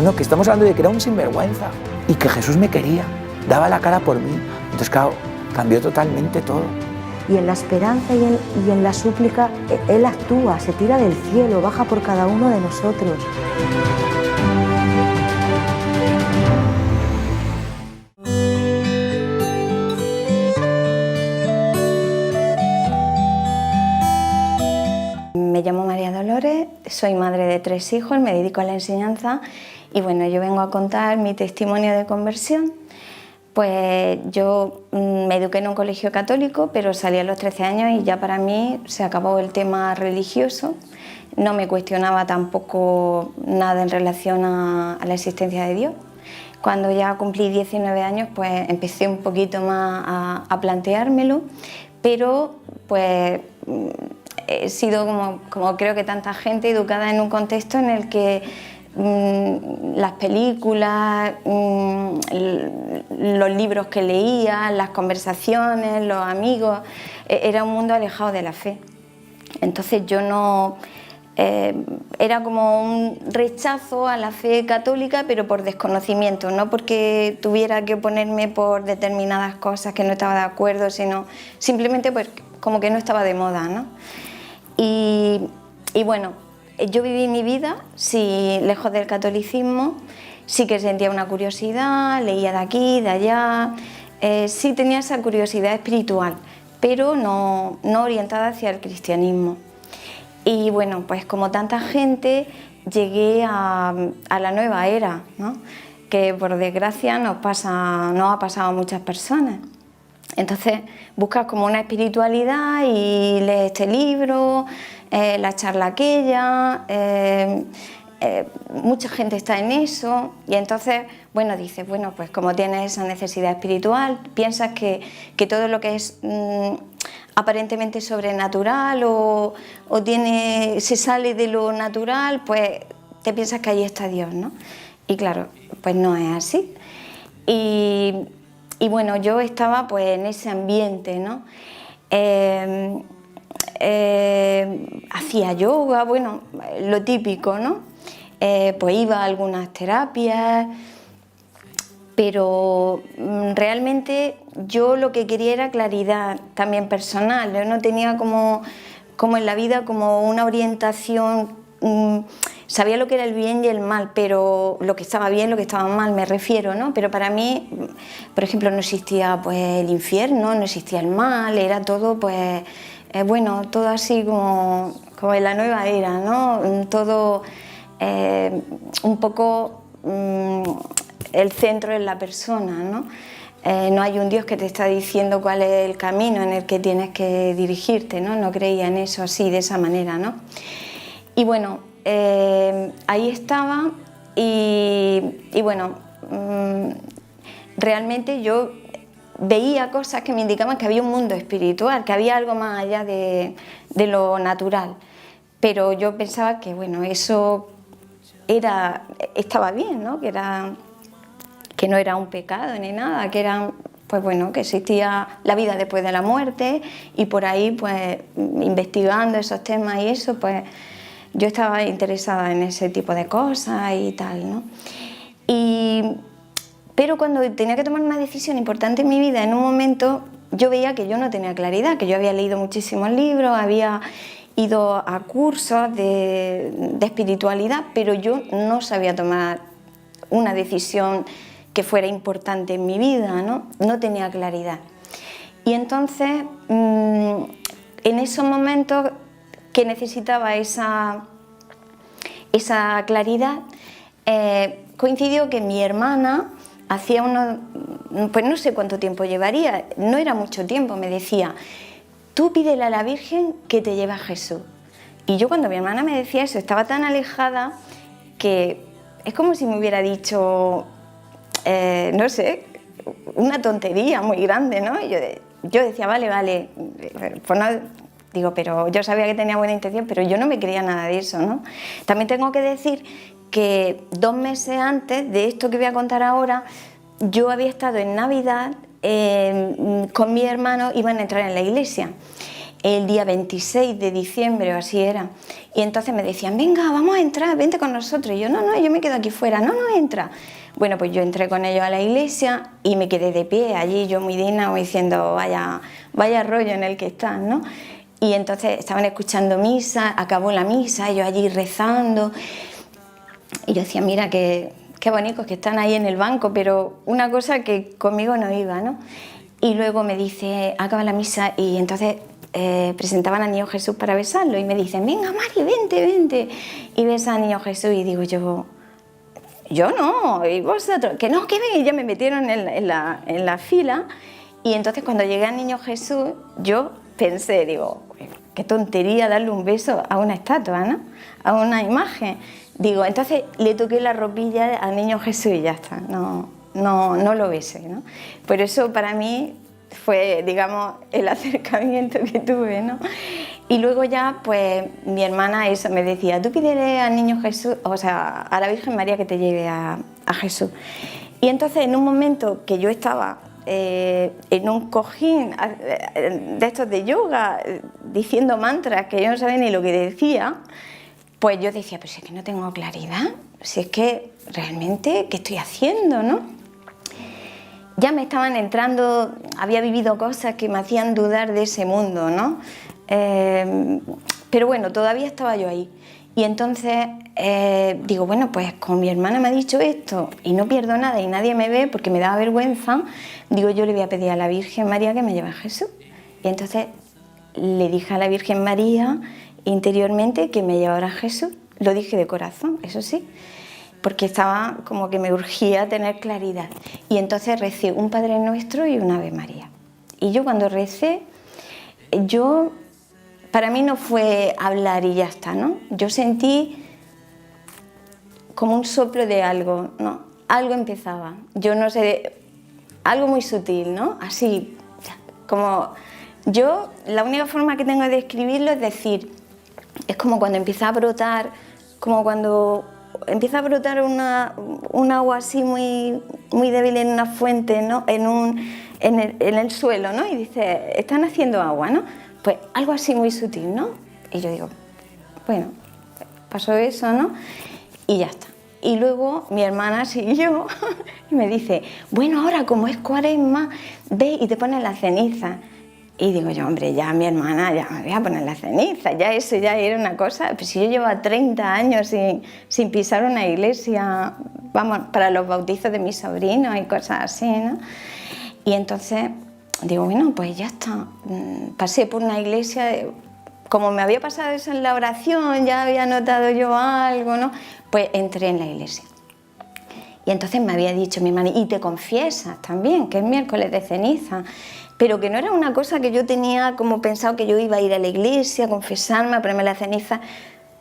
No, que estamos hablando de que era un sinvergüenza y que Jesús me quería, daba la cara por mí. Entonces, claro, cambió totalmente todo. Y en la esperanza y en la súplica, Él actúa, se tira del cielo, baja por cada uno de nosotros. Me llamo María Dolores, soy madre de 3 hijos, me dedico a la enseñanza y bueno, yo vengo a contar mi testimonio de conversión. Pues yo me eduqué en un colegio católico, pero salí a los 13 años y ya para mí se acabó el tema religioso. No me cuestionaba tampoco nada en relación a la existencia de Dios. Cuando ya cumplí 19 años, pues empecé un poquito más a planteármelo, pero pues he sido como creo que tanta gente educada en un contexto en el que las películas, los libros que leía, las conversaciones, los amigos, era un mundo alejado de la fe. Entonces yo no... era como un rechazo a la fe católica, pero por desconocimiento, no porque tuviera que oponerme por determinadas cosas que no estaba de acuerdo, sino simplemente pues como que no estaba de moda, ¿no? Y bueno, yo viví mi vida lejos del catolicismo, sí que sentía una curiosidad, leía de aquí, de allá, sí tenía esa curiosidad espiritual, pero no orientada hacia el cristianismo. Y bueno, pues como tanta gente llegué a la nueva era, ¿no? Que por desgracia nos ha pasado a muchas personas. Entonces buscas como una espiritualidad y lees este libro, la charla aquella, mucha gente está en eso y entonces, bueno, dices, bueno, pues como tienes esa necesidad espiritual, piensas que todo lo que es aparentemente sobrenatural o se sale de lo natural, pues te piensas que ahí está Dios, ¿no? Y claro, pues no es así. Y bueno, yo estaba pues en ese ambiente, ¿no? Hacía yoga, bueno, lo típico, ¿no? Pues iba a algunas terapias, pero realmente yo lo que quería era claridad también personal. Yo no tenía como en la vida como una orientación, sabía lo que era el bien y el mal, pero lo que estaba bien, lo que estaba mal, me refiero, ¿no? Pero para mí, por ejemplo, no existía pues el infierno, no existía el mal, era todo pues, bueno, todo así como en la nueva era, ¿no? Todo un poco el centro es la persona, ¿no? No hay un Dios que te está diciendo cuál es el camino en el que tienes que dirigirte, ¿no? No creía en eso así, de esa manera, ¿no? Y bueno, ahí estaba y bueno, realmente yo veía cosas que me indicaban que había un mundo espiritual, que había algo más allá de lo natural, pero yo pensaba que bueno, eso estaba bien, ¿no? Que no era un pecado ni nada, que era, pues bueno, que existía la vida después de la muerte y por ahí pues investigando esos temas y eso, pues yo estaba interesada en ese tipo de cosas y tal, ¿no? Pero cuando tenía que tomar una decisión importante en mi vida, en un momento yo veía que yo no tenía claridad, que yo había leído muchísimos libros, había ido a cursos de espiritualidad, pero yo no sabía tomar una decisión que fuera importante en mi vida, ¿no? No tenía claridad. Y entonces, en esos momentos que necesitaba esa claridad, coincidió que mi hermana hacía pues no sé cuánto tiempo llevaría, no era mucho tiempo, me decía, tú pídele a la Virgen que te lleve a Jesús. Y yo cuando mi hermana me decía eso, estaba tan alejada que es como si me hubiera dicho, no sé, una tontería muy grande, ¿no? Y yo decía, vale, pues no, digo, pero yo sabía que tenía buena intención, pero yo no me creía nada de eso, ¿no? También tengo que decir que 2 meses antes de esto que voy a contar ahora, yo había estado en Navidad con mi hermano, iban a entrar en la iglesia. el día 26 de diciembre o así era. Y entonces me decían, venga, vamos a entrar, vente con nosotros. Y yo, no, yo me quedo aquí fuera, no, entra. Bueno, pues yo entré con ellos a la iglesia y me quedé de pie allí, yo muy digna, diciendo, vaya rollo en el que están, ¿no? Y entonces estaban escuchando misa, acabó la misa, ellos allí rezando. Y yo decía, mira, qué bonitos que están ahí en el banco, pero una cosa que conmigo no iba, ¿no? Y luego me dice, acaba la misa y entonces presentaban al niño Jesús para besarlo y me dicen, venga Mari, vente. Y besa al niño Jesús y digo yo no, y vosotros, que no, que ven, y ya me metieron en la fila. Y entonces cuando llegué al niño Jesús, yo pensé, digo, qué tontería darle un beso a una estatua, ¿no? A una imagen. Digo, entonces le toqué la ropilla al niño Jesús y ya está, no lo besé, ¿no? Por eso para mí fue, digamos, el acercamiento que tuve, ¿no? Y luego ya, pues, mi hermana eso me decía, tú pídele al niño Jesús, o sea, a la Virgen María que te lleve a Jesús. Y entonces, en un momento que yo estaba en un cojín de estos de yoga, diciendo mantras que yo no sabía ni lo que decía, pues yo decía, pero si es que no tengo claridad, si es que realmente, ¿qué estoy haciendo, no? Ya me estaban entrando, había vivido cosas que me hacían dudar de ese mundo, ¿no? Pero bueno, todavía estaba yo ahí. Y entonces digo, bueno, pues como mi hermana me ha dicho esto y no pierdo nada y nadie me ve porque me daba vergüenza, digo, yo le voy a pedir a la Virgen María que me lleve a Jesús. Y entonces le dije a la Virgen María interiormente que me llevara a Jesús. Lo dije de corazón, eso sí, porque estaba como que me urgía tener claridad. Y entonces recé un Padre Nuestro y un Ave María. Y yo cuando recé, para mí no fue hablar y ya está, ¿no? Yo sentí como un soplo de algo, ¿no? Algo empezaba, yo no sé, algo muy sutil, ¿no? Así, como yo, la única forma que tengo de describirlo es decir, es como cuando empieza a brotar, como cuando empieza a brotar un agua así muy débil en una fuente, ¿no? En el suelo, ¿no? Y dice, están haciendo agua, ¿no? Pues algo así muy sutil, ¿no? Y yo digo, bueno, pasó eso, ¿no? Y ya está. Y luego mi hermana siguió y me dice, bueno, ahora como es Cuaresma, ve y te pones la ceniza. Y digo yo, hombre, ya mi hermana, ya me voy a poner la ceniza, ya eso ya era una cosa, pues si yo llevaba 30 años sin pisar una iglesia, vamos, para los bautizos de mis sobrinos y cosas así, ¿no? Y entonces digo, bueno, pues ya está, pasé por una iglesia, como me había pasado eso en la oración, ya había notado yo algo, ¿no? Pues entré en la iglesia. Y entonces me había dicho mi hermana, y te confiesas también, que es miércoles de ceniza, pero que no era una cosa que yo tenía como pensado que yo iba a ir a la iglesia, a confesarme, a ponerme la ceniza.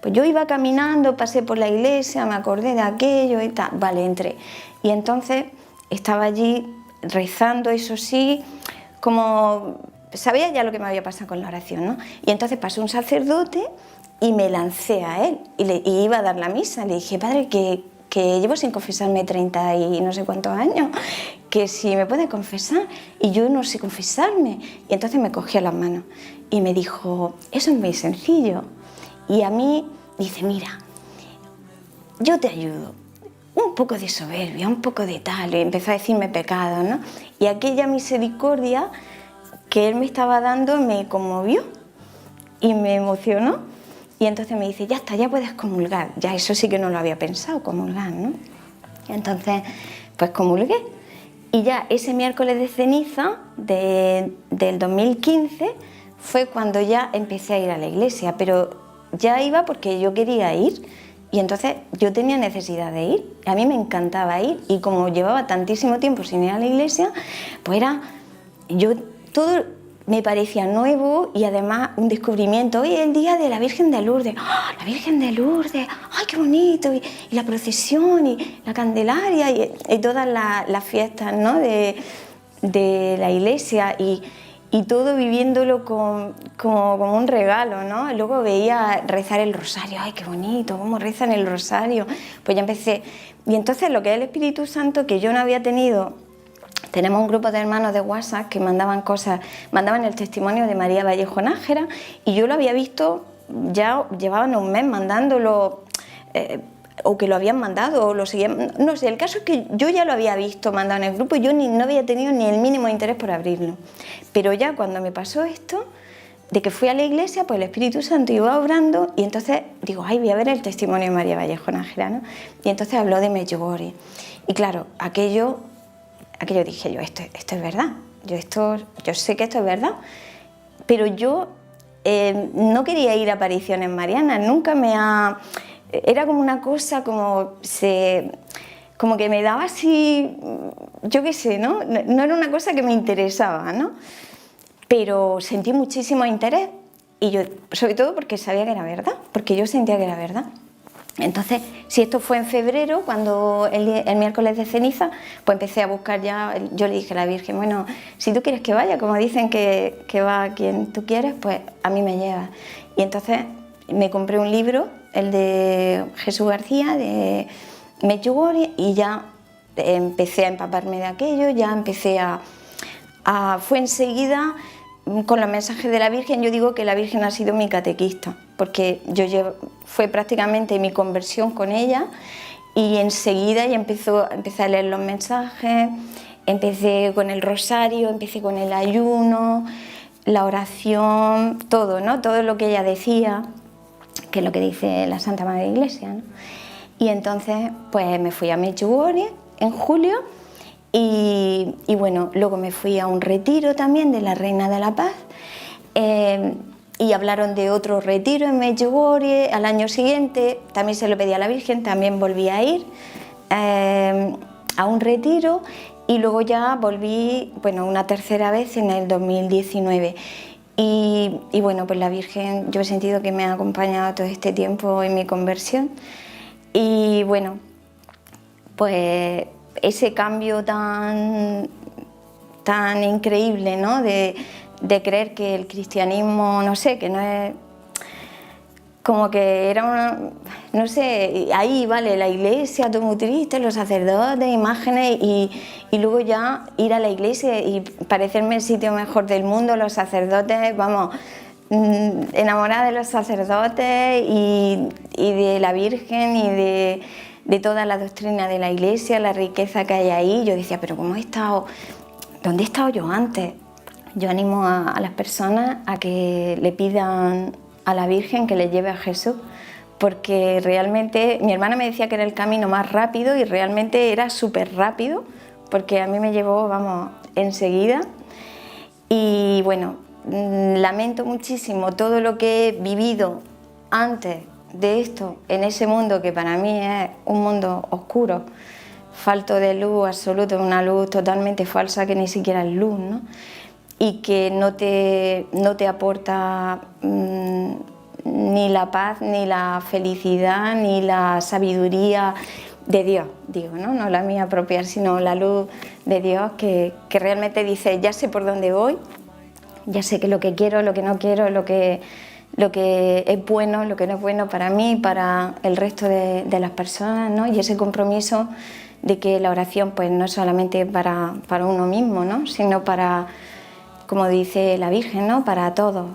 Pues yo iba caminando, pasé por la iglesia, me acordé de aquello y tal, vale, entré. Y entonces estaba allí rezando, eso sí, como sabía ya lo que me había pasado con la oración, ¿no? Y entonces pasó un sacerdote y me lancé a él y iba a dar la misa. Le dije, padre, que llevo sin confesarme 30 y no sé cuántos años, que si me puede confesar, y yo no sé confesarme. Y entonces me cogió las manos y me dijo, eso es muy sencillo. Y a mí dice, mira, yo te ayudo, un poco de soberbia, un poco de tal, y empezó a decirme pecado, ¿no? Y aquella misericordia que él me estaba dando me conmovió y me emocionó. Y entonces me dice, ya está, ya puedes comulgar. Ya eso sí que no lo había pensado, comulgar, ¿no? Y entonces, pues comulgué. Y ya ese miércoles de ceniza del 2015 fue cuando ya empecé a ir a la iglesia, pero ya iba porque yo quería ir y entonces yo tenía necesidad de ir. A mí me encantaba ir y como llevaba tantísimo tiempo sin ir a la iglesia, pues todo me parecía nuevo y además un descubrimiento. Hoy es el día de la Virgen de Lourdes. ¡Oh, la Virgen de Lourdes! ¡Ay, qué bonito! Y la procesión y la Candelaria y todas las fiestas, ¿no? de la iglesia y todo viviéndolo como un regalo, ¿no? Luego veía rezar el rosario. ¡Ay, qué bonito! ¿Cómo rezan el rosario? Pues ya empecé. Y entonces lo que es el Espíritu Santo, que yo no había tenido tenemos un grupo de hermanos de WhatsApp que mandaban cosas, mandaban el testimonio de María Vallejo Nájera, y yo lo había visto, ya llevaban un mes mandándolo, o que lo habían mandado, o lo seguían, no sé, el caso es que yo ya lo había visto mandado en el grupo y yo no había tenido ni el mínimo interés por abrirlo. Pero ya cuando me pasó esto, de que fui a la iglesia, pues el Espíritu Santo iba obrando, y entonces digo, ay, voy a ver el testimonio de María Vallejo Nájera, ¿no? Y entonces habló de Medjugorje. Y claro, aquello dije yo, esto es verdad, yo sé que esto es verdad, pero yo no quería ir a apariciones marianas, era como una cosa como que me daba así, yo qué sé, ¿no? No era una cosa que me interesaba, ¿no? Pero sentí muchísimo interés, y yo, sobre todo porque sabía que era verdad, porque yo sentía que era verdad. Entonces, si esto fue en febrero, cuando el miércoles de ceniza, pues empecé a buscar ya, yo le dije a la Virgen, bueno, si tú quieres que vaya, como dicen que va quien tú quieres, pues a mí me llevas. Y entonces me compré un libro, el de Jesús García, de Medjugorje, y ya empecé a empaparme de aquello, ya empecé fue enseguida con los mensajes de la Virgen. Yo digo que la Virgen ha sido mi catequista, porque fue prácticamente mi conversión con ella, y enseguida ya empecé a leer los mensajes, empecé con el rosario, empecé con el ayuno, la oración, todo, ¿no? Todo lo que ella decía, que es lo que dice la Santa Madre Iglesia, ¿no? Y entonces pues me fui a Medjugorje en julio, y bueno, luego me fui a un retiro también de la Reina de la Paz, y hablaron de otro retiro en Medjugorje. Al año siguiente también se lo pedí a la Virgen, también volví a ir a un retiro, y luego ya volví, bueno, una tercera vez en el 2019. Y bueno, pues la Virgen, yo he sentido que me ha acompañado todo este tiempo en mi conversión, y bueno, pues ese cambio tan increíble, ¿no? De creer que el cristianismo, no sé, que no es como que era una, no sé, ahí vale, la iglesia, todo muy triste, los sacerdotes, imágenes, y luego ya ir a la iglesia y parecerme el sitio mejor del mundo, los sacerdotes, vamos, enamorada de los sacerdotes y de la Virgen y de toda la doctrina de la iglesia, la riqueza que hay ahí. Yo decía, pero ¿dónde he estado yo antes? Yo animo a las personas a que le pidan a la Virgen que le lleve a Jesús, porque realmente mi hermana me decía que era el camino más rápido, y realmente era súper rápido, porque a mí me llevó, vamos, enseguida. Y bueno, lamento muchísimo todo lo que he vivido antes de esto, en ese mundo que para mí es un mundo oscuro, falto de luz absoluta, una luz totalmente falsa que ni siquiera es luz, ¿no? Y que no te aporta ni la paz, ni la felicidad, ni la sabiduría de Dios, digo, ¿no? No la mía propia, sino la luz de Dios que realmente dice, ya sé por dónde voy, ya sé que lo que quiero, lo que no quiero, lo que es bueno, lo que no es bueno para mí y para el resto de las personas, ¿no? Y ese compromiso de que la oración pues no es solamente para uno mismo, ¿no? Sino para, como dice la Virgen, ¿no? Para todos.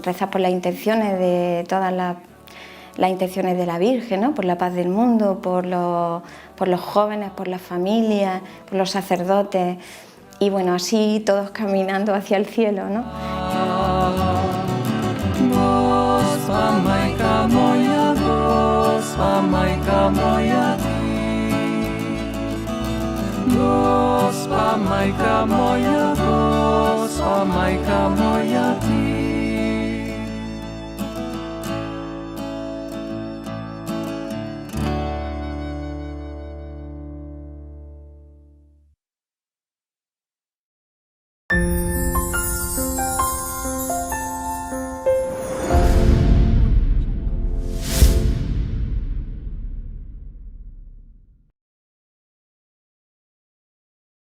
Rezar por las intenciones de todas las intenciones de la Virgen, ¿no? Por la paz del mundo, por los jóvenes, por las familias, por los sacerdotes, y bueno, así todos caminando hacia el cielo, ¿no? Majka moja,